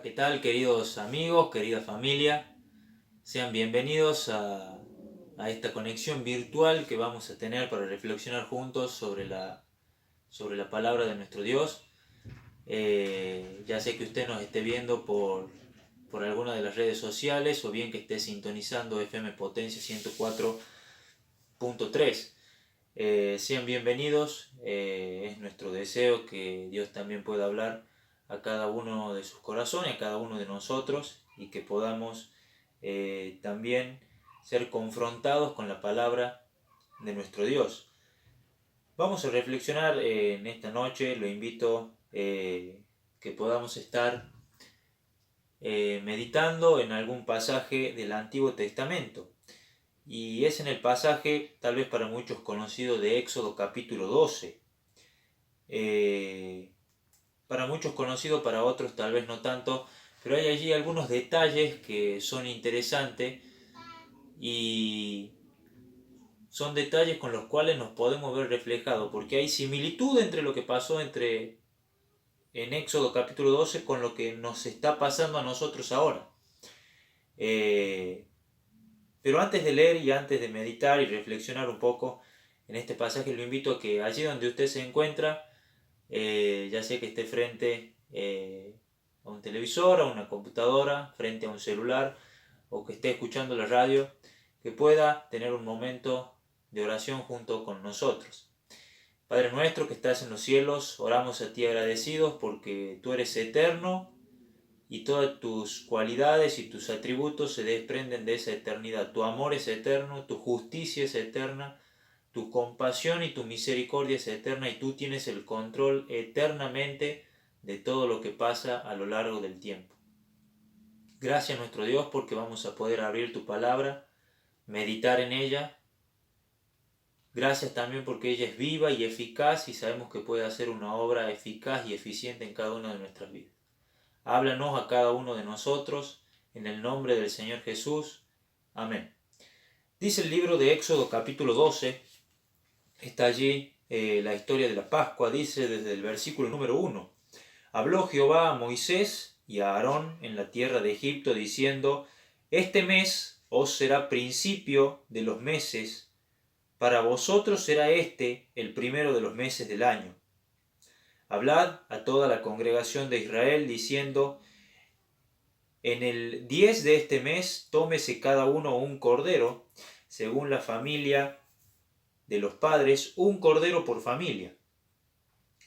¿Qué tal, queridos amigos, querida familia? Sean bienvenidos a esta conexión virtual que vamos a tener para reflexionar juntos sobre la palabra de nuestro Dios. Ya sé que usted nos esté viendo por alguna de las redes sociales o bien que esté sintonizando FM Potencia 104.3. Sean bienvenidos, es nuestro deseo que Dios también pueda hablar a cada uno de sus corazones, a cada uno de nosotros, y que podamos también ser confrontados con la palabra de nuestro Dios. Vamos a reflexionar en esta noche, lo invito que podamos estar meditando en algún pasaje del Antiguo Testamento. Y es en el pasaje, tal vez para muchos conocido, de Éxodo capítulo 12. Para muchos conocido, para otros tal vez no tanto, pero hay allí algunos detalles que son interesantes y son detalles con los cuales nos podemos ver reflejados, porque hay similitud entre lo que pasó en Éxodo capítulo 12 con lo que nos está pasando a nosotros ahora. Pero antes de leer y antes de meditar y reflexionar un poco en este pasaje, lo invito a que allí donde usted se encuentra, ya sea que esté frente a un televisor, a una computadora, frente a un celular, o que esté escuchando la radio, que pueda tener un momento de oración junto con nosotros. Padre nuestro que estás en los cielos, oramos a ti agradecidos porque tú eres eterno y todas tus cualidades y tus atributos se desprenden de esa eternidad. Tu amor es eterno, tu justicia es eterna, tu compasión y tu misericordia es eterna y tú tienes el control eternamente de todo lo que pasa a lo largo del tiempo. Gracias nuestro Dios porque vamos a poder abrir tu palabra, meditar en ella. Gracias también porque ella es viva y eficaz y sabemos que puede hacer una obra eficaz y eficiente en cada una de nuestras vidas. Háblanos a cada uno de nosotros, en el nombre del Señor Jesús. Amén. Dice el libro de Éxodo capítulo 12, está allí la historia de la Pascua, dice desde el versículo número 1. Habló Jehová a Moisés y a Aarón en la tierra de Egipto, diciendo, este mes os será principio de los meses, para vosotros será este el primero de los meses del año. Hablad a toda la congregación de Israel, diciendo, en el 10 de este mes tómese cada uno un cordero, según la familia de los padres, un cordero por familia.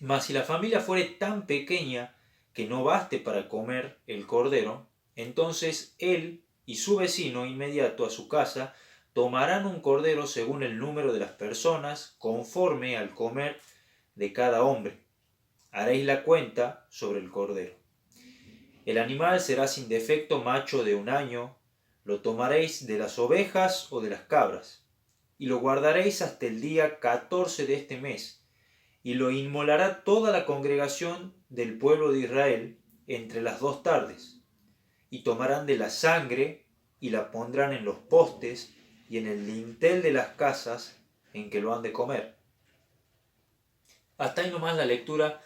Mas si la familia fuere tan pequeña que no baste para comer el cordero, entonces él y su vecino inmediato a su casa tomarán un cordero según el número de las personas, conforme al comer de cada hombre. Haréis la cuenta sobre el cordero. El animal será sin defecto macho de 1 año, lo tomaréis de las ovejas o de las cabras, y lo guardaréis hasta el día 14 de este mes, y lo inmolará toda la congregación del pueblo de Israel entre las 2 tardes, y tomarán de la sangre y la pondrán en los postes y en el dintel de las casas en que lo han de comer. Hasta ahí nomás la lectura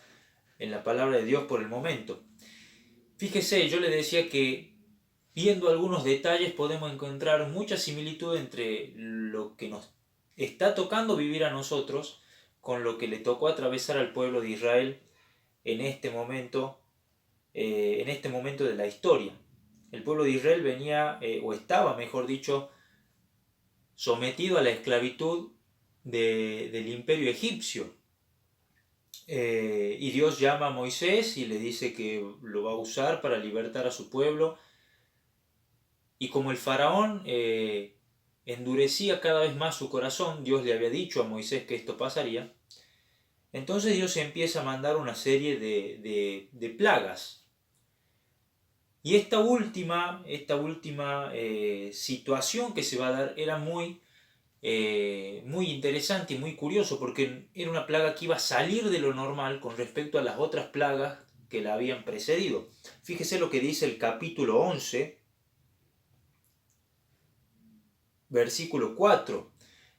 en la palabra de Dios por el momento. Fíjese, yo le decía que viendo algunos detalles podemos encontrar mucha similitud entre lo que nos está tocando vivir a nosotros con lo que le tocó atravesar al pueblo de Israel en este momento de la historia. El pueblo de Israel venía, o estaba, mejor dicho, sometido a la esclavitud del imperio egipcio. Y Dios llama a Moisés y le dice que lo va a usar para libertar a su pueblo. Y como el faraón endurecía cada vez más su corazón, Dios le había dicho a Moisés que esto pasaría, entonces Dios empieza a mandar una serie de plagas. Y esta última situación que se va a dar era muy interesante y muy curioso, porque era una plaga que iba a salir de lo normal con respecto a las otras plagas que la habían precedido. Fíjese lo que dice el capítulo 11, versículo 4.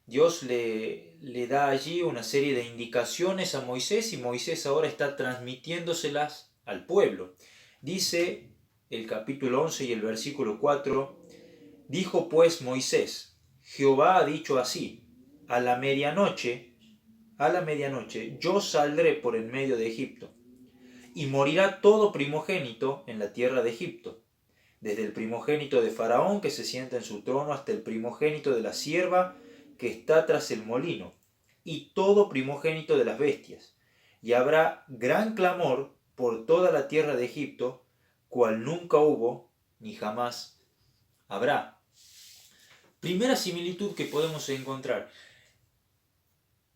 Dios le da allí una serie de indicaciones a Moisés y Moisés ahora está transmitiéndoselas al pueblo. Dice el capítulo 11 y el versículo 4. Dijo pues Moisés: Jehová ha dicho así: a la medianoche yo saldré por en medio de Egipto, y morirá todo primogénito en la tierra de Egipto, desde el primogénito de Faraón que se sienta en su trono hasta el primogénito de la sierva que está tras el molino, y todo primogénito de las bestias. Y habrá gran clamor por toda la tierra de Egipto, cual nunca hubo ni jamás habrá. Primera similitud que podemos encontrar.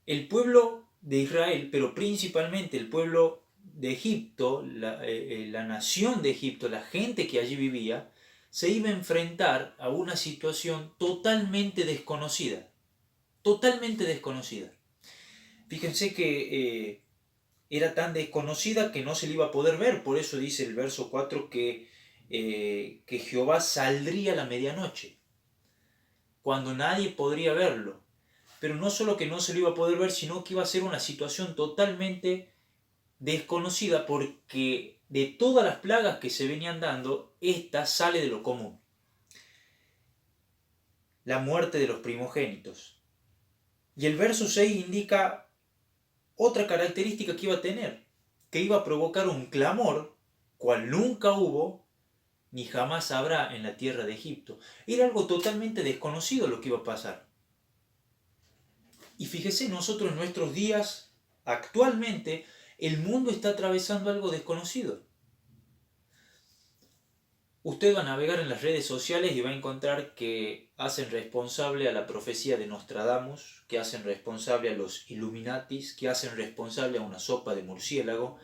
El pueblo de Israel, pero principalmente el pueblo de Egipto, la nación de Egipto, la gente que allí vivía, se iba a enfrentar a una situación totalmente desconocida. Totalmente desconocida. Fíjense que era tan desconocida que no se le iba a poder ver. Por eso dice el verso 4 que Jehová saldría a la medianoche, cuando nadie podría verlo. Pero no solo que no se lo iba a poder ver, sino que iba a ser una situación totalmente desconocida, porque de todas las plagas que se venían dando, esta sale de lo común. La muerte de los primogénitos. Y el verso 6 indica otra característica que iba a tener, que iba a provocar un clamor, cual nunca hubo ni jamás habrá en la tierra de Egipto. Era algo totalmente desconocido lo que iba a pasar. Y fíjese, nosotros en nuestros días, actualmente, el mundo está atravesando algo desconocido. Usted va a navegar en las redes sociales y va a encontrar que hacen responsable a la profecía de Nostradamus, que hacen responsable a los Illuminatis, que hacen responsable a una sopa de murciélago.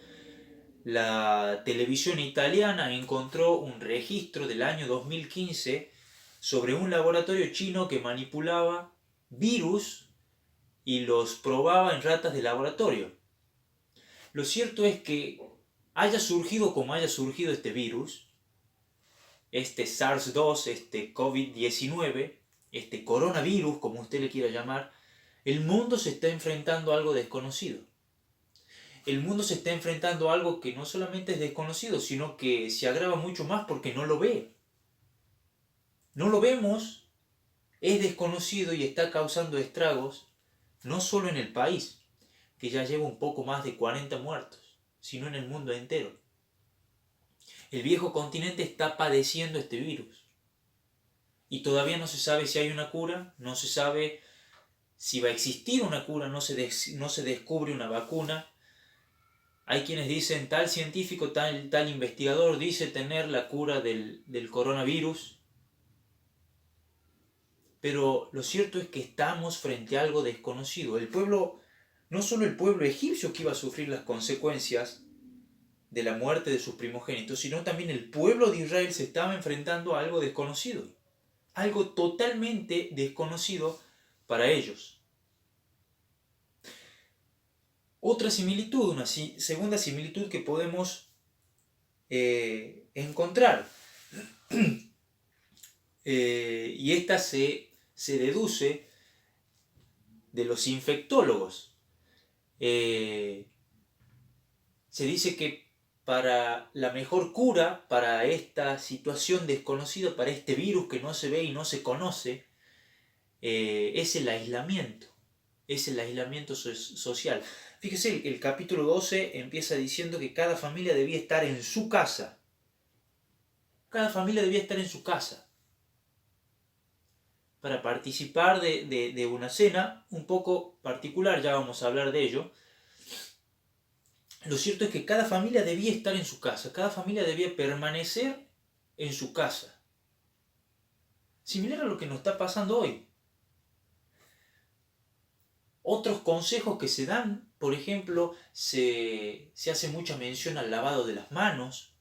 La televisión italiana encontró un registro del año 2015 sobre un laboratorio chino que manipulaba virus y los probaba en ratas de laboratorio. Lo cierto es que haya surgido como haya surgido este virus, este SARS-2, este COVID-19, este coronavirus, como usted le quiera llamar, el mundo se está enfrentando a algo desconocido. El mundo se está enfrentando a algo que no solamente es desconocido, sino que se agrava mucho más porque no lo ve. No lo vemos, es desconocido y está causando estragos, no solo en el país, que ya lleva un poco más de 40 muertos, sino en el mundo entero. El viejo continente está padeciendo este virus. Y todavía no se sabe si hay una cura, no se sabe si va a existir una cura, no se descubre una vacuna. Hay quienes dicen, tal científico, tal investigador dice tener la cura del coronavirus. Pero lo cierto es que estamos frente a algo desconocido. El pueblo, no solo el pueblo egipcio que iba a sufrir las consecuencias de la muerte de sus primogénitos, sino también el pueblo de Israel se estaba enfrentando a algo desconocido. Algo totalmente desconocido para ellos. Otra similitud, una segunda similitud que podemos encontrar, y esta se deduce de los infectólogos. Se dice que para la mejor cura para esta situación desconocida, para este virus que no se ve y no se conoce, es el aislamiento. Es el aislamiento social. Fíjese, el capítulo 12 empieza diciendo que cada familia debía estar en su casa. Cada familia debía estar en su casa para participar de una cena un poco particular, ya vamos a hablar de ello. Lo cierto es que cada familia debía estar en su casa, cada familia debía permanecer en su casa. Similar a lo que nos está pasando hoy. Otros consejos que se dan, por ejemplo, se hace mucha mención al lavado de las manos.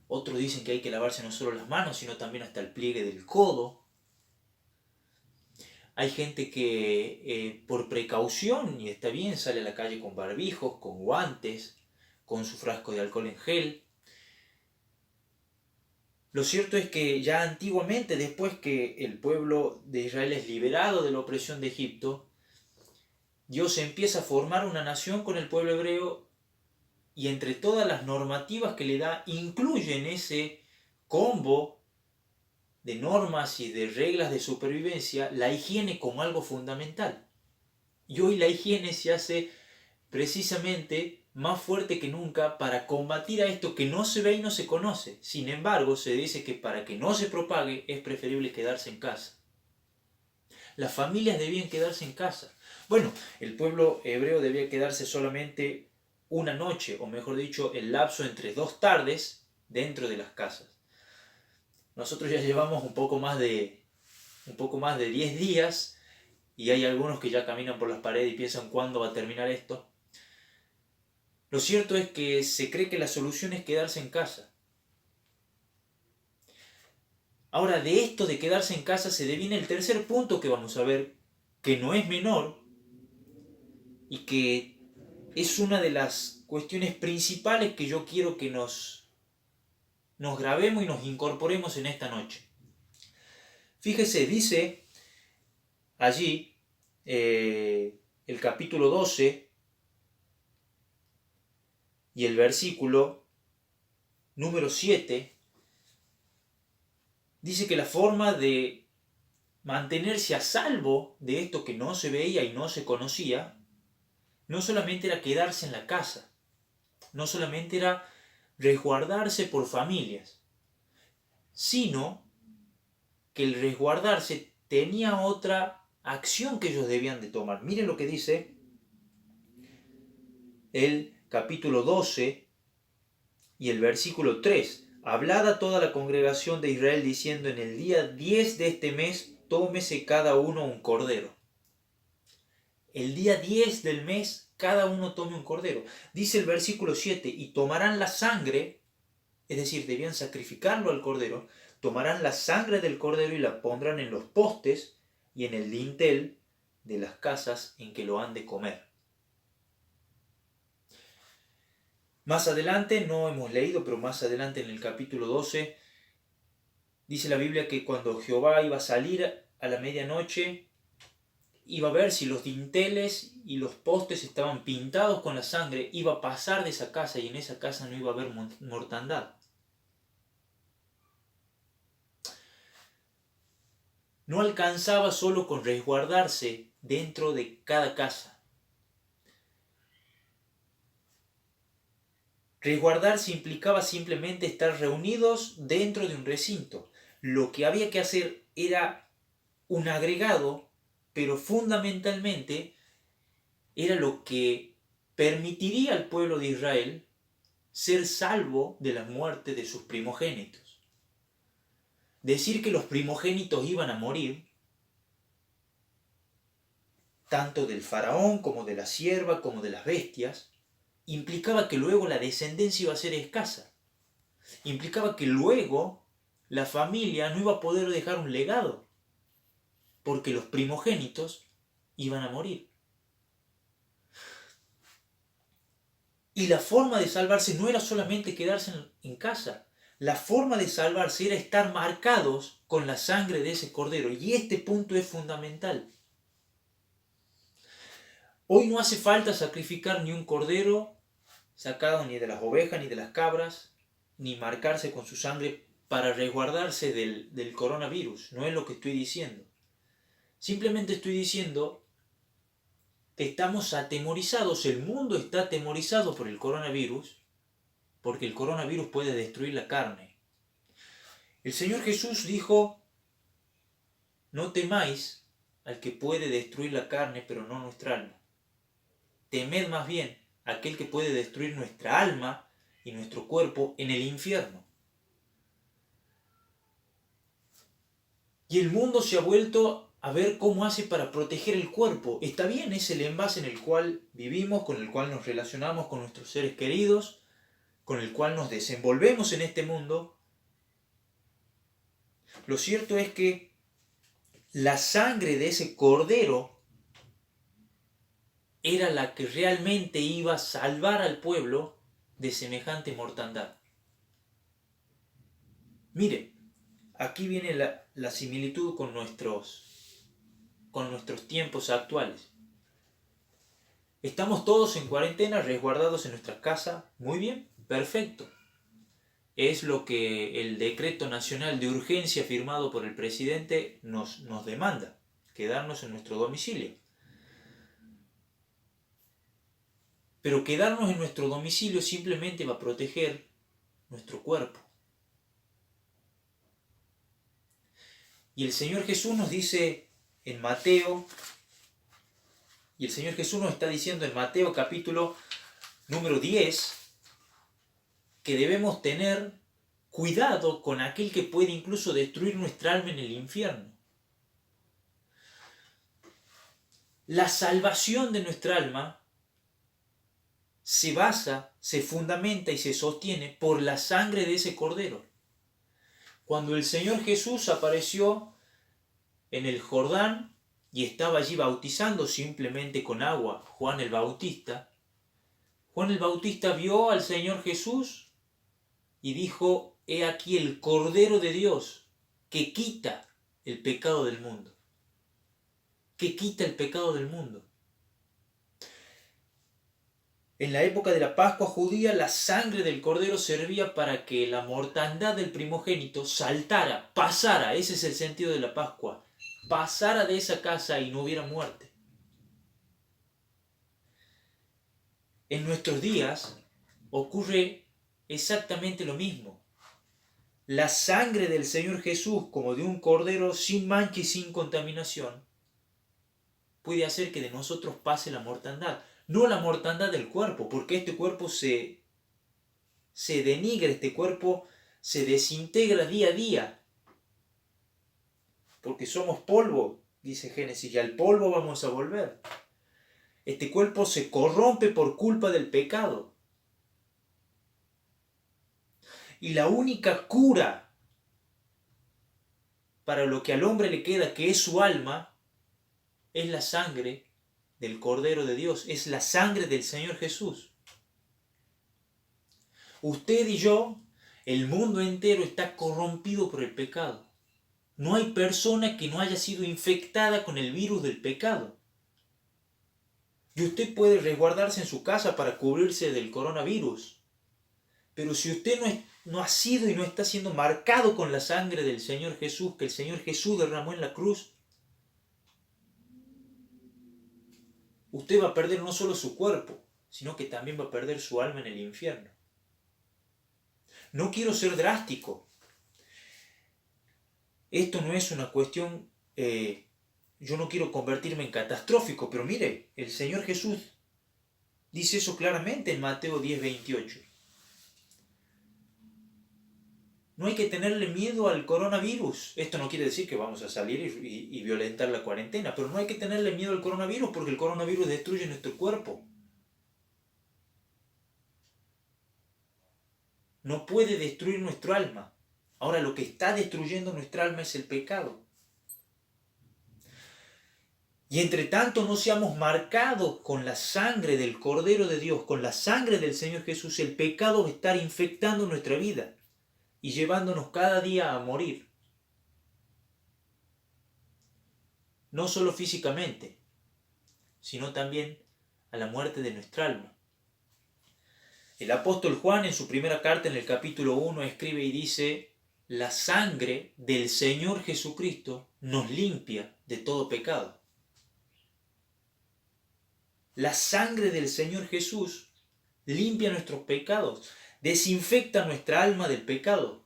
Otros dicen que hay que lavarse no solo las manos, sino también hasta el pliegue del codo. Hay gente que por precaución, y está bien, sale a la calle con barbijos, con guantes, con su frasco de alcohol en gel. Lo cierto es que ya antiguamente, después que el pueblo de Israel es liberado de la opresión de Egipto, Dios empieza a formar una nación con el pueblo hebreo, y entre todas las normativas que le da, incluye en ese combo de normas y de reglas de supervivencia la higiene como algo fundamental. Y hoy la higiene se hace precisamente más fuerte que nunca para combatir a esto que no se ve y no se conoce. Sin embargo, se dice que para que no se propague es preferible quedarse en casa. Las familias debían quedarse en casa. Bueno, el pueblo hebreo debía quedarse solamente una noche, o mejor dicho, el lapso entre 2 tardes dentro de las casas. Nosotros ya llevamos un poco más de 10 días y hay algunos que ya caminan por las paredes y piensan cuándo va a terminar esto. Lo cierto es que se cree que la solución es quedarse en casa. Ahora, de esto de quedarse en casa se deviene el tercer punto que vamos a ver, que no es menor y que es una de las cuestiones principales que yo quiero que nos grabemos y nos incorporemos en esta noche. Fíjese, dice allí el capítulo 12 y el versículo número 7, dice que la forma de mantenerse a salvo de esto que no se veía y no se conocía, no solamente era quedarse en la casa, no solamente era resguardarse por familias, sino que el resguardarse tenía otra acción que ellos debían de tomar. Miren lo que dice el capítulo 12 y el versículo 3. Hablad a toda la congregación de Israel diciendo: en el día 10 de este mes tómese cada uno un cordero. El día 10 del mes cada uno tome un cordero. Dice el versículo 7, y tomarán la sangre, es decir, debían sacrificarlo al cordero, tomarán la sangre del cordero y la pondrán en los postes y en el dintel de las casas en que lo han de comer. Más adelante, no hemos leído, pero más adelante en el capítulo 12, dice la Biblia que cuando Jehová iba a salir a la medianoche, iba a ver si los dinteles y los postes estaban pintados con la sangre, iba a pasar de esa casa y en esa casa no iba a haber mortandad. No alcanzaba solo con resguardarse dentro de cada casa. Resguardarse implicaba simplemente estar reunidos dentro de un recinto. Lo que había que hacer era un agregado, pero fundamentalmente era lo que permitiría al pueblo de Israel ser salvo de la muerte de sus primogénitos. Decir que los primogénitos iban a morir, tanto del faraón como de la sierva como de las bestias, implicaba que luego la descendencia iba a ser escasa. Implicaba que luego la familia no iba a poder dejar un legado, porque los primogénitos iban a morir. Y la forma de salvarse no era solamente quedarse en casa. La forma de salvarse era estar marcados con la sangre de ese cordero. Y este punto es fundamental. Hoy no hace falta sacrificar ni un cordero sacado ni de las ovejas ni de las cabras, ni marcarse con su sangre para resguardarse del coronavirus. No es lo que estoy diciendo. Simplemente estoy diciendo que estamos atemorizados, el mundo está atemorizado por el coronavirus, porque el coronavirus puede destruir la carne. El Señor Jesús dijo: no temáis al que puede destruir la carne, pero no nuestra alma. Temed más bien a aquel que puede destruir nuestra alma y nuestro cuerpo en el infierno. Y el mundo se ha vuelto a ver cómo hace para proteger el cuerpo. Está bien, es el envase en el cual vivimos, con el cual nos relacionamos con nuestros seres queridos, con el cual nos desenvolvemos en este mundo. Lo cierto es que la sangre de ese cordero era la que realmente iba a salvar al pueblo de semejante mortandad. Mire, aquí viene la similitud con nuestros tiempos actuales. Estamos todos en cuarentena, resguardados en nuestra casa. Muy bien, perfecto. es lo que el decreto nacional de urgencia firmado por el presidente nos demanda, quedarnos en nuestro domicilio. Pero quedarnos en nuestro domicilio simplemente va a proteger nuestro cuerpo. Y el Señor Jesús nos dice en Mateo, y el Señor Jesús nos está diciendo en Mateo capítulo número 10, que debemos tener cuidado con aquel que puede incluso destruir nuestra alma en el infierno. La salvación de nuestra alma se basa, se fundamenta y se sostiene por la sangre de ese cordero. Cuando el Señor Jesús apareció en el Jordán y estaba allí bautizando simplemente con agua, Juan el Bautista vio al Señor Jesús y dijo: he aquí el Cordero de Dios que quita el pecado del mundo. Que quita el pecado del mundo. En la época de la Pascua judía, la sangre del cordero servía para que la mortandad del primogénito saltara, pasara. Ese es el sentido de la Pascua. Pasara de esa casa y no hubiera muerte. En nuestros días ocurre exactamente lo mismo. La sangre del Señor Jesús, como de un cordero sin mancha y sin contaminación, puede hacer que de nosotros pase la mortandad. No la mortandad del cuerpo, porque este cuerpo se denigra, este cuerpo se desintegra día a día. Porque somos polvo, dice Génesis, y al polvo vamos a volver. Este cuerpo se corrompe por culpa del pecado. Y la única cura para lo que al hombre le queda, que es su alma, es la sangre del Cordero de Dios, es la sangre del Señor Jesús. Usted y yo, el mundo entero está corrompido por el pecado. No hay persona que no haya sido infectada con el virus del pecado. Y usted puede resguardarse en su casa para cubrirse del coronavirus. Pero si usted no ha sido y no está siendo marcado con la sangre del Señor Jesús, que el Señor Jesús derramó en la cruz, usted va a perder no solo su cuerpo, sino que también va a perder su alma en el infierno. No quiero ser drástico. Esto no es una cuestión, yo no quiero convertirme en catastrófico, pero mire, el Señor Jesús dice eso claramente en Mateo 10:28. No hay que tenerle miedo al coronavirus. Esto no quiere decir que vamos a salir y violentar la cuarentena, pero no hay que tenerle miedo al coronavirus porque el coronavirus destruye nuestro cuerpo. No puede destruir nuestro alma. Ahora lo que está destruyendo nuestra alma es el pecado. Y entre tanto no seamos marcados con la sangre del Cordero de Dios, con la sangre del Señor Jesús, el pecado va a estar infectando nuestra vida y llevándonos cada día a morir. No solo físicamente, sino también a la muerte de nuestra alma. El apóstol Juan en su primera carta en el capítulo 1 escribe y dice: la sangre del Señor Jesucristo nos limpia de todo pecado. La sangre del Señor Jesús limpia nuestros pecados, desinfecta nuestra alma del pecado.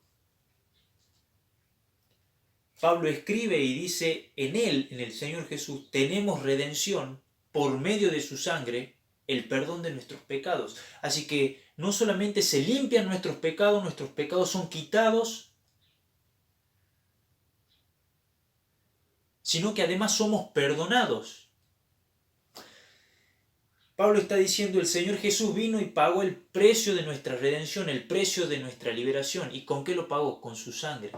Pablo escribe y dice: en Él, en el Señor Jesús, tenemos redención por medio de su sangre, el perdón de nuestros pecados. Así que no solamente se limpian nuestros pecados son quitados, sino que además somos perdonados. Pablo está diciendo: el Señor Jesús vino y pagó el precio de nuestra redención, el precio de nuestra liberación. ¿Y con qué lo pagó? Con su sangre.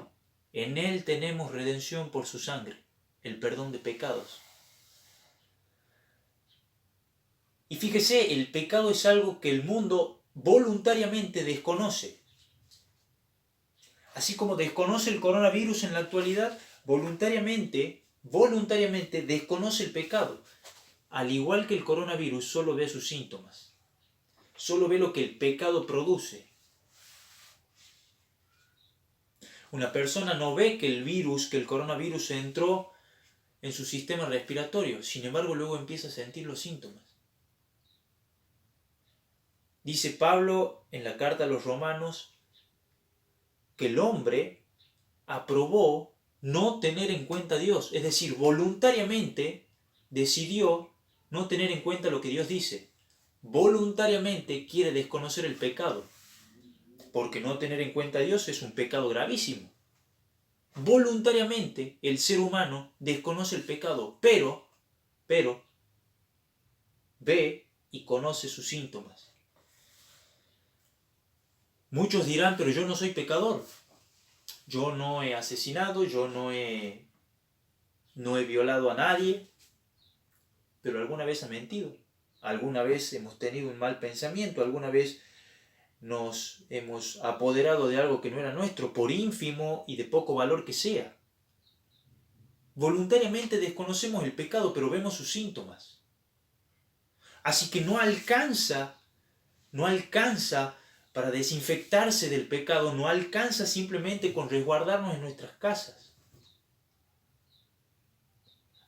En Él tenemos redención por su sangre, el perdón de pecados. Y fíjese, el pecado es algo que el mundo voluntariamente desconoce. Así como desconoce el coronavirus en la actualidad, voluntariamente desconoce el pecado. Al igual que el coronavirus, solo ve sus síntomas. Solo ve lo que el pecado produce. Una persona no ve que el coronavirus entró en su sistema respiratorio, sin embargo luego empieza a sentir los síntomas. Dice Pablo en la carta a los romanos que el hombre aprobó no tener en cuenta a Dios, es decir, voluntariamente decidió no tener en cuenta lo que Dios dice. Voluntariamente quiere desconocer el pecado, porque no tener en cuenta a Dios es un pecado gravísimo. Voluntariamente el ser humano desconoce el pecado, pero ve y conoce sus síntomas. Muchos dirán, pero yo no soy pecador. Yo no he asesinado, yo no he violado a nadie, pero alguna vez ha mentido. Alguna vez hemos tenido un mal pensamiento, alguna vez nos hemos apoderado de algo que no era nuestro, por ínfimo y de poco valor que sea. Voluntariamente desconocemos el pecado, pero vemos sus síntomas. Así que no alcanza para desinfectarse del pecado, no alcanza simplemente con resguardarnos en nuestras casas.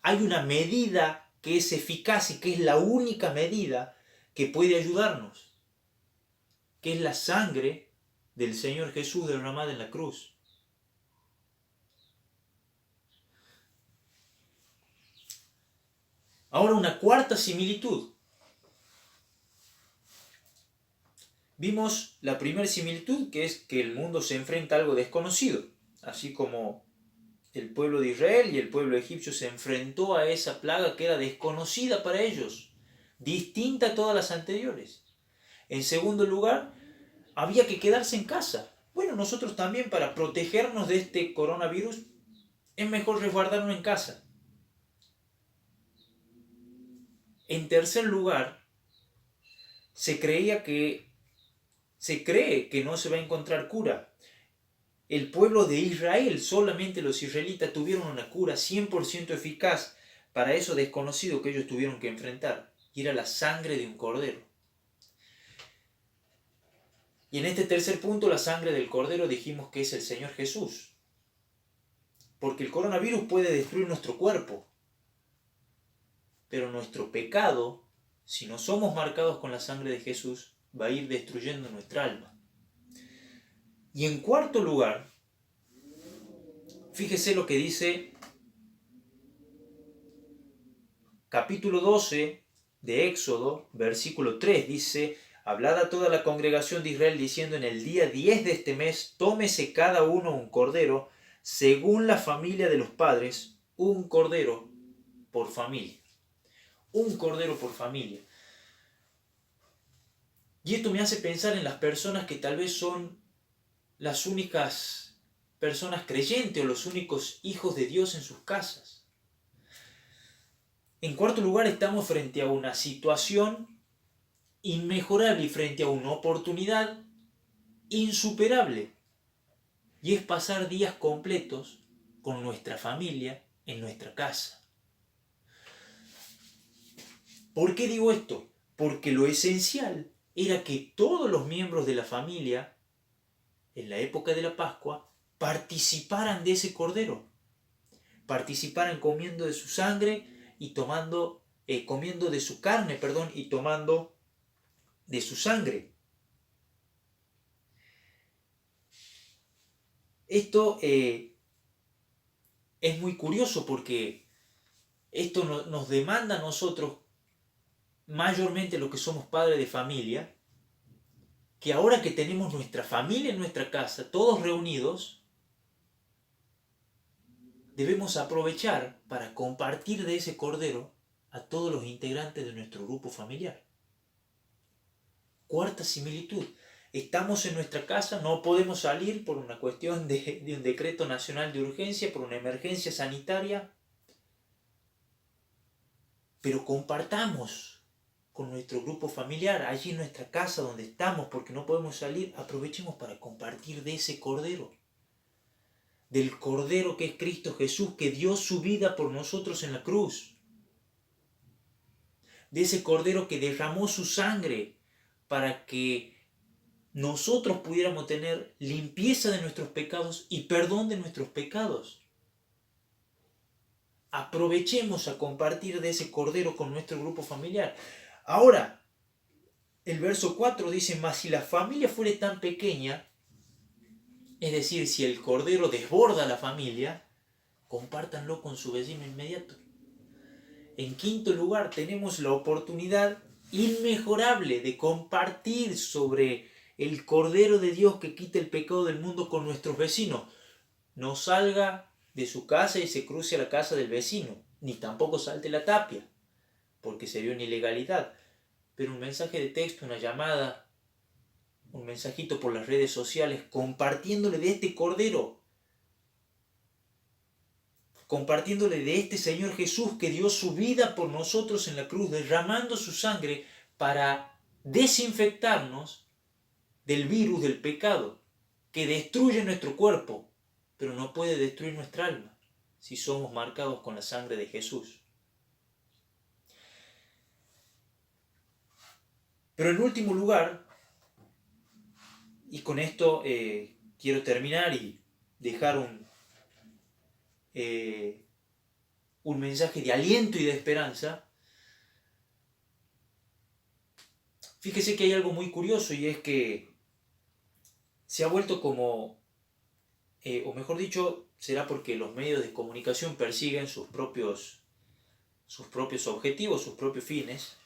Hay una medida que es eficaz y que es la única medida que puede ayudarnos, que es la sangre del Señor Jesús derramada en la cruz. Ahora una cuarta similitud. Vimos la primera similitud, que es que el mundo se enfrenta a algo desconocido, así como el pueblo de Israel y el pueblo egipcio se enfrentó a esa plaga que era desconocida para ellos, distinta a todas las anteriores. En segundo lugar, había que quedarse en casa. Bueno, nosotros también, para protegernos de este coronavirus, es mejor resguardarnos en casa. En tercer lugar, se cree que no se va a encontrar cura. El pueblo de Israel, solamente los israelitas tuvieron una cura 100% eficaz para eso desconocido que ellos tuvieron que enfrentar, y era la sangre de un cordero. Y en este tercer punto, la sangre del cordero, dijimos que es el Señor Jesús. Porque el coronavirus puede destruir nuestro cuerpo, pero nuestro pecado, si no somos marcados con la sangre de Jesús, va a ir destruyendo nuestra alma. Y en cuarto lugar, fíjese lo que dice capítulo 12 de Éxodo, versículo 3, dice: hablad a toda la congregación de Israel diciendo: en el día 10 de este mes, tómese cada uno un cordero, según la familia de los padres, un cordero por familia. Un cordero por familia. Y esto me hace pensar en las personas que tal vez son las únicas personas creyentes o los únicos hijos de Dios en sus casas. En cuarto lugar, estamos frente a una situación inmejorable y frente a una oportunidad insuperable. Y es pasar días completos con nuestra familia en nuestra casa. ¿Por qué digo esto? Porque lo esencial era que todos los miembros de la familia, en la época de la Pascua, participaran de ese cordero. Participaran comiendo de su sangre y comiendo de su carne, y tomando de su sangre. Esto es muy curioso porque esto nos demanda a nosotros, mayormente los que somos padres de familia, que ahora que tenemos nuestra familia en nuestra casa, todos reunidos, debemos aprovechar para compartir de ese cordero a todos los integrantes de nuestro grupo familiar. Cuarta similitud. Estamos en nuestra casa, no podemos salir por una cuestión de un decreto nacional de urgencia, por una emergencia sanitaria, pero compartamos con nuestro grupo familiar, allí en nuestra casa donde estamos, porque no podemos salir, aprovechemos para compartir de ese cordero. Del cordero que es Cristo Jesús, que dio su vida por nosotros en la cruz. De ese cordero que derramó su sangre para que nosotros pudiéramos tener limpieza de nuestros pecados y perdón de nuestros pecados. Aprovechemos a compartir de ese cordero con nuestro grupo familiar. Ahora, el verso 4 dice, mas si la familia fuere tan pequeña, es decir, si el cordero desborda la familia, compártanlo con su vecino inmediato. En quinto lugar, tenemos la oportunidad inmejorable de compartir sobre el Cordero de Dios que quita el pecado del mundo con nuestros vecinos. No salga de su casa y se cruce a la casa del vecino, ni tampoco salte la tapia, porque sería una ilegalidad. Pero un mensaje de texto, una llamada, un mensajito por las redes sociales, compartiéndole de este Cordero, compartiéndole de este Señor Jesús que dio su vida por nosotros en la cruz, derramando su sangre para desinfectarnos del virus del pecado, que destruye nuestro cuerpo, pero no puede destruir nuestra alma, si somos marcados con la sangre de Jesús. Pero en último lugar, y con esto quiero terminar y dejar un mensaje de aliento y de esperanza. Fíjese que hay algo muy curioso, y es que se ha vuelto como, o mejor dicho, será porque los medios de comunicación persiguen sus propios objetivos, sus propios fines.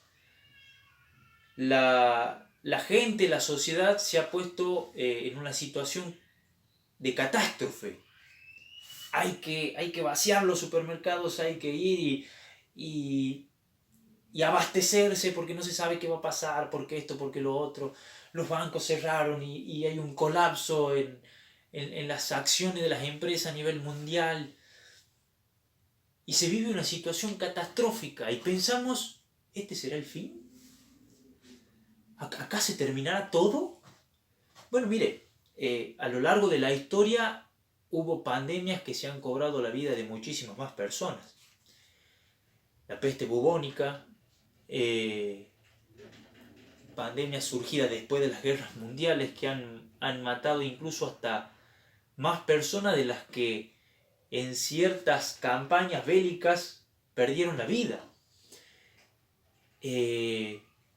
La gente, la sociedad se ha puesto en una situación de catástrofe. Hay que vaciar los supermercados, hay que ir y abastecerse porque no se sabe qué va a pasar, porque esto, porque lo otro. Los bancos cerraron y hay un colapso en las acciones de las empresas a nivel mundial. Y se vive una situación catastrófica y pensamos, ¿este será el fin? ¿Acá se terminará todo? Bueno, mire, a lo largo de la historia hubo pandemias que se han cobrado la vida de muchísimas más personas. La peste bubónica, pandemias surgidas después de las guerras mundiales que han matado incluso hasta más personas de las que en ciertas campañas bélicas perdieron la vida.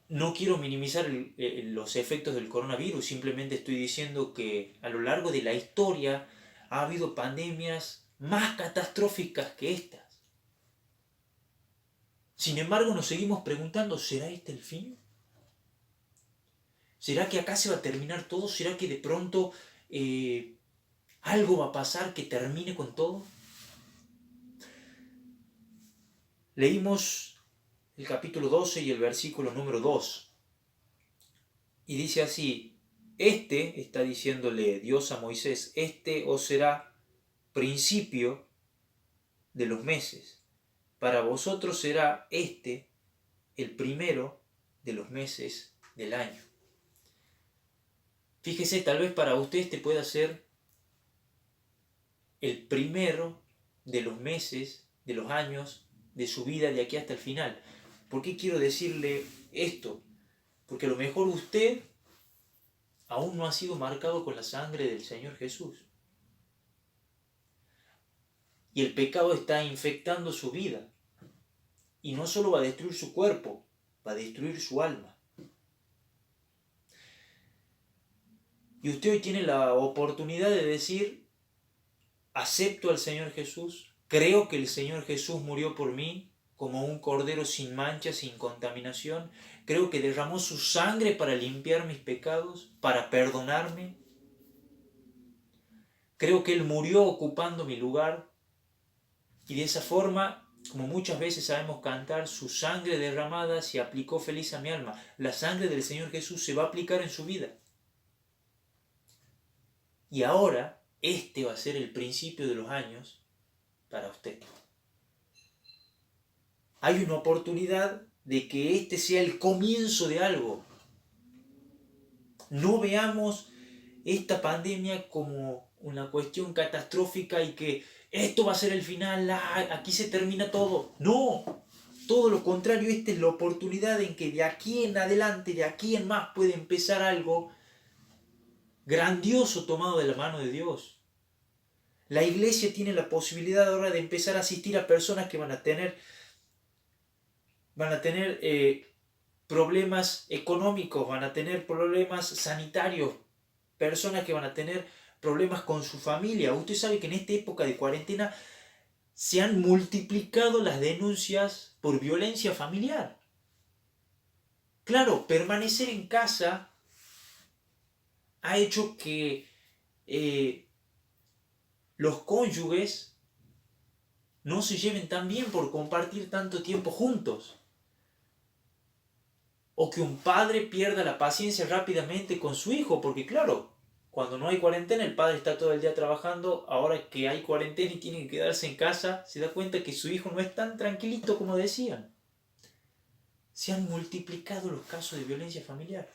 No quiero minimizar los efectos del coronavirus, simplemente estoy diciendo que a lo largo de la historia ha habido pandemias más catastróficas que estas. Sin embargo, nos seguimos preguntando, ¿será este el fin? ¿Será que acá se va a terminar todo? ¿Será que de pronto algo va a pasar que termine con todo? Leímos el capítulo 12 y el versículo número 2. Y dice así, está diciéndole Dios a Moisés, os será principio de los meses. Para vosotros será el primero de los meses del año. Fíjese, tal vez para usted pueda ser el primero de los meses, de los años, de su vida de aquí hasta el final. ¿Por qué quiero decirle esto? Porque a lo mejor usted aún no ha sido marcado con la sangre del Señor Jesús. Y el pecado está infectando su vida. Y no solo va a destruir su cuerpo, va a destruir su alma. Y usted hoy tiene la oportunidad de decir, acepto al Señor Jesús, creo que el Señor Jesús murió por mí como un cordero sin mancha, sin contaminación. Creo que derramó su sangre para limpiar mis pecados, para perdonarme. Creo que Él murió ocupando mi lugar. Y de esa forma, como muchas veces sabemos cantar, su sangre derramada se aplicó feliz a mi alma. La sangre del Señor Jesús se va a aplicar en su vida. Y ahora, va a ser el principio de los años para usted. Hay una oportunidad de que sea el comienzo de algo. No veamos esta pandemia como una cuestión catastrófica y que esto va a ser el final, aquí se termina todo. No, todo lo contrario, esta es la oportunidad en que de aquí en adelante, de aquí en más puede empezar algo grandioso tomado de la mano de Dios. La iglesia tiene la posibilidad ahora de empezar a asistir a personas que van a tener problemas económicos, van a tener problemas sanitarios, personas que van a tener problemas con su familia. Usted sabe que en esta época de cuarentena se han multiplicado las denuncias por violencia familiar. Claro, permanecer en casa ha hecho que los cónyuges no se lleven tan bien por compartir tanto tiempo juntos. O que un padre pierda la paciencia rápidamente con su hijo, porque claro, cuando no hay cuarentena, el padre está todo el día trabajando, ahora que hay cuarentena y tiene que quedarse en casa, se da cuenta que su hijo no es tan tranquilito como decían. Se han multiplicado los casos de violencia familiar.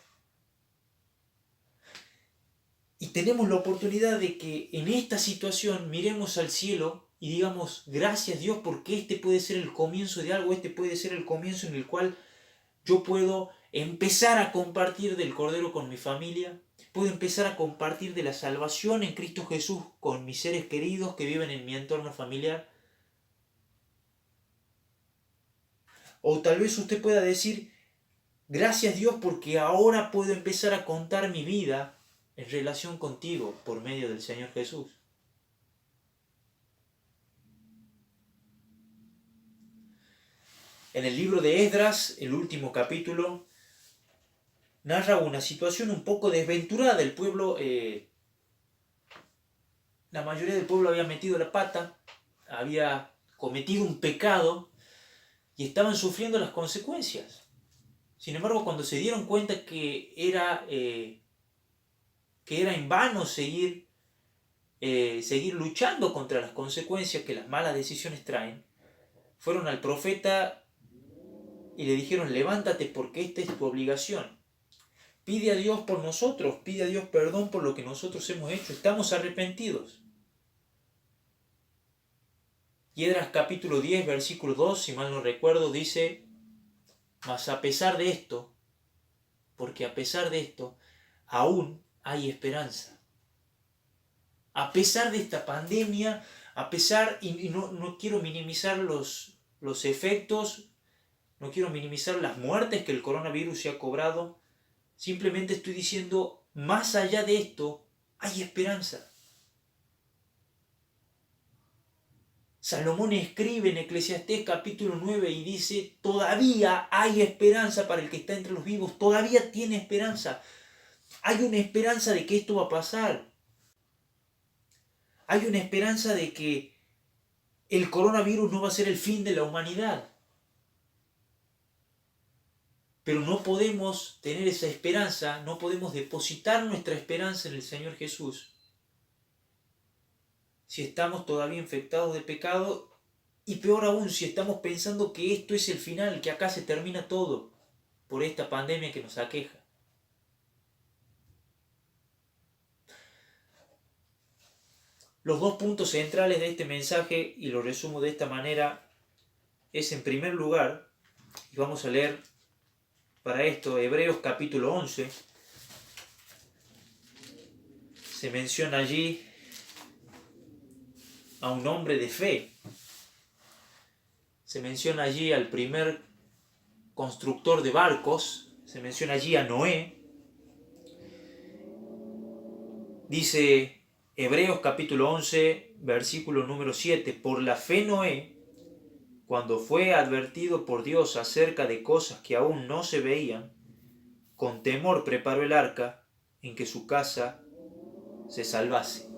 Y tenemos la oportunidad de que en esta situación miremos al cielo y digamos, gracias Dios, porque este puede ser el comienzo de algo, este puede ser el comienzo en el cual yo puedo empezar a compartir del Cordero con mi familia, puedo empezar a compartir de la salvación en Cristo Jesús con mis seres queridos que viven en mi entorno familiar. O tal vez usted pueda decir, gracias Dios porque ahora puedo empezar a contar mi vida en relación contigo por medio del Señor Jesús. En el libro de Esdras, el último capítulo, narra una situación un poco desventurada del pueblo. La mayoría del pueblo había metido la pata, había cometido un pecado y estaban sufriendo las consecuencias. Sin embargo, cuando se dieron cuenta que era en vano seguir luchando contra las consecuencias que las malas decisiones traen, fueron al profeta y le dijeron, levántate porque esta es tu obligación. Pide a Dios por nosotros, pide a Dios perdón por lo que nosotros hemos hecho, estamos arrepentidos. Y Esdras capítulo 10, versículo 2, si mal no recuerdo, dice, mas a pesar de esto, porque a pesar de esto, aún hay esperanza. A pesar de esta pandemia, y no quiero minimizar los efectos, no quiero minimizar las muertes que el coronavirus se ha cobrado, simplemente estoy diciendo, más allá de esto, hay esperanza. Salomón escribe en Eclesiastés capítulo 9 y dice, todavía hay esperanza para el que está entre los vivos, todavía tiene esperanza. Hay una esperanza de que esto va a pasar. Hay una esperanza de que el coronavirus no va a ser el fin de la humanidad. Pero no podemos tener esa esperanza, no podemos depositar nuestra esperanza en el Señor Jesús si estamos todavía infectados de pecado y peor aún si estamos pensando que esto es el final, que acá se termina todo por esta pandemia que nos aqueja. Los dos puntos centrales de este mensaje, y lo resumo de esta manera, es en primer lugar, y vamos a leer para esto Hebreos capítulo 11, se menciona allí a un hombre de fe, se menciona allí al primer constructor de barcos, se menciona allí a Noé. Dice Hebreos capítulo 11, versículo número 7, por la fe Noé, cuando fue advertido por Dios acerca de cosas que aún no se veían, con temor preparó el arca en que su casa se salvase.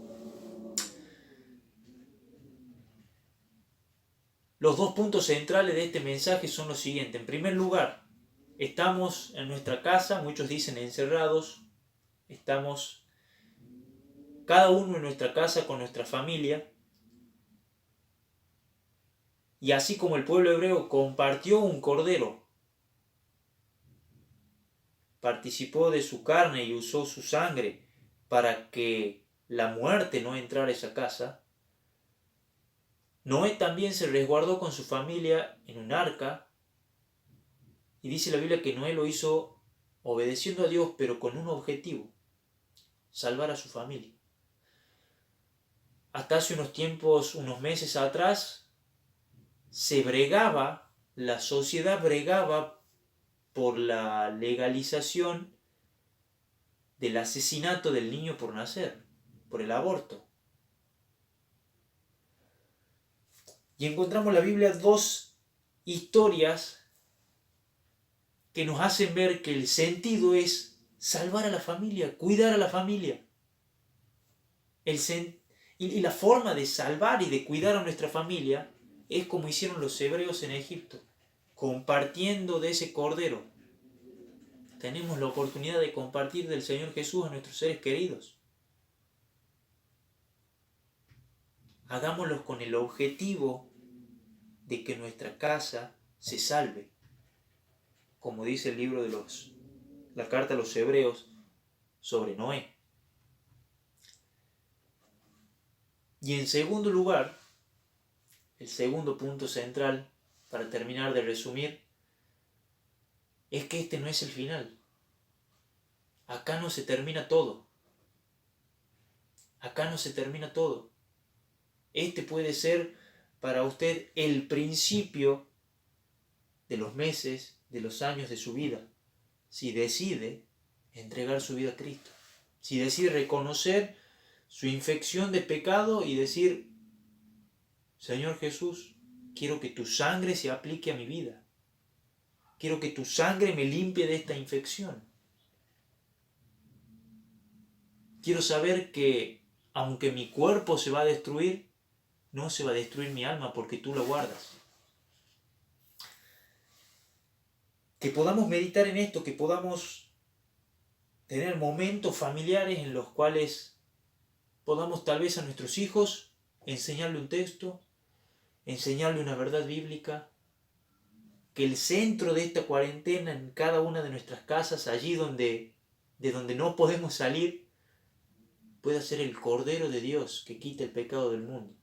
Los dos puntos centrales de este mensaje son los siguientes. En primer lugar, estamos en nuestra casa, muchos dicen encerrados, estamos cada uno en nuestra casa con nuestra familia, y así como el pueblo hebreo compartió un cordero, participó de su carne y usó su sangre para que la muerte no entrara a esa casa, Noé también se resguardó con su familia en un arca, y dice la Biblia que Noé lo hizo obedeciendo a Dios, pero con un objetivo. salvar a su familia. Hasta hace unos tiempos, unos meses atrás, la sociedad bregaba por la legalización del asesinato del niño por nacer, por el aborto. Y encontramos en la Biblia dos historias que nos hacen ver que el sentido es salvar a la familia, cuidar a la familia. Y la forma de salvar y de cuidar a nuestra familia es como hicieron los hebreos en Egipto, compartiendo de ese cordero. Tenemos la oportunidad de compartir del Señor Jesús a nuestros seres queridos. Hagámoslo con el objetivo de que nuestra casa se salve. Como dice el libro de la carta a los hebreos sobre Noé. Y en segundo lugar, el segundo punto central, para terminar de resumir, es que este no es el final. Acá no se termina todo. Acá no se termina todo. Este puede ser para usted el principio de los meses, de los años de su vida, si decide entregar su vida a Cristo, si decide reconocer su infección de pecado y decir: Señor Jesús, quiero que tu sangre se aplique a mi vida, quiero que tu sangre me limpie de esta infección, quiero saber que aunque mi cuerpo se va a destruir, no se va a destruir mi alma porque tú la guardas. Que podamos meditar en esto, que podamos tener momentos familiares en los cuales podamos tal vez a nuestros hijos enseñarle un texto, enseñarle una verdad bíblica, que el centro de esta cuarentena en cada una de nuestras casas, allí de donde no podemos salir, pueda ser el Cordero de Dios que quita el pecado del mundo.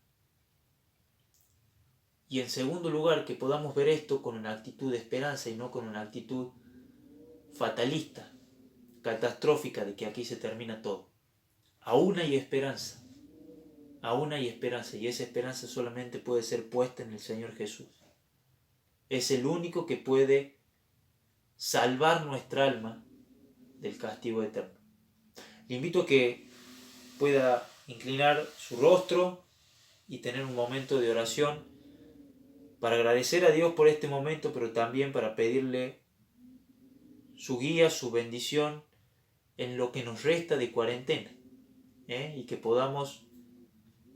Y en segundo lugar, que podamos ver esto con una actitud de esperanza y no con una actitud fatalista, catastrófica, de que aquí se termina todo. Aún hay esperanza, y esa esperanza solamente puede ser puesta en el Señor Jesús. Es el único que puede salvar nuestra alma del castigo eterno. Le invito a que pueda inclinar su rostro y tener un momento de oración para agradecer a Dios por este momento, pero también para pedirle su guía, su bendición en lo que nos resta de cuarentena, y que podamos,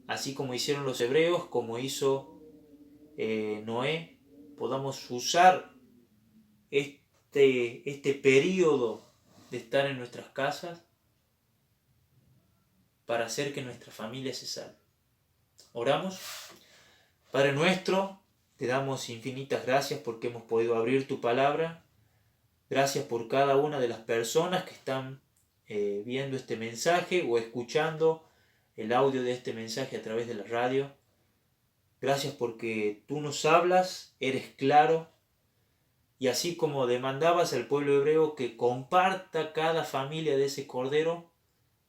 así como hicieron los hebreos, como hizo Noé, podamos usar este periodo de estar en nuestras casas para hacer que nuestra familia se salve. Oramos. Padre nuestro, te damos infinitas gracias porque hemos podido abrir tu palabra. Gracias por cada una de las personas que están viendo este mensaje o escuchando el audio de este mensaje a través de la radio. Gracias porque tú nos hablas, eres claro, y así como demandabas al pueblo hebreo que comparta cada familia de ese cordero,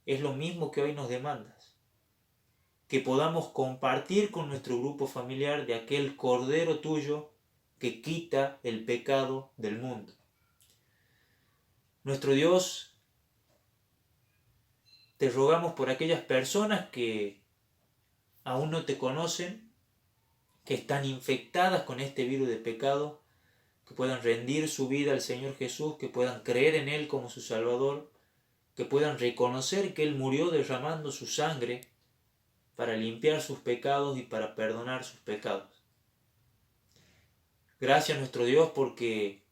es lo mismo que hoy nos demandas. Que podamos compartir con nuestro grupo familiar de aquel cordero tuyo que quita el pecado del mundo. Nuestro Dios, te rogamos por aquellas personas que aún no te conocen, que están infectadas con este virus de pecado, que puedan rendir su vida al Señor Jesús, que puedan creer en Él como su Salvador, que puedan reconocer que Él murió derramando su sangre para limpiar sus pecados y para perdonar sus pecados. Gracias nuestro Dios porque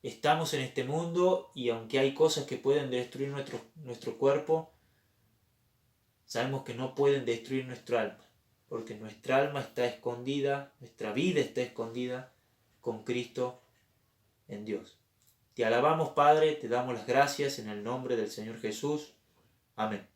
estamos en este mundo y aunque hay cosas que pueden destruir nuestro cuerpo, sabemos que no pueden destruir nuestra alma, porque nuestra alma está escondida, nuestra vida está escondida con Cristo en Dios. Te alabamos, Padre, te damos las gracias en el nombre del Señor Jesús. Amén.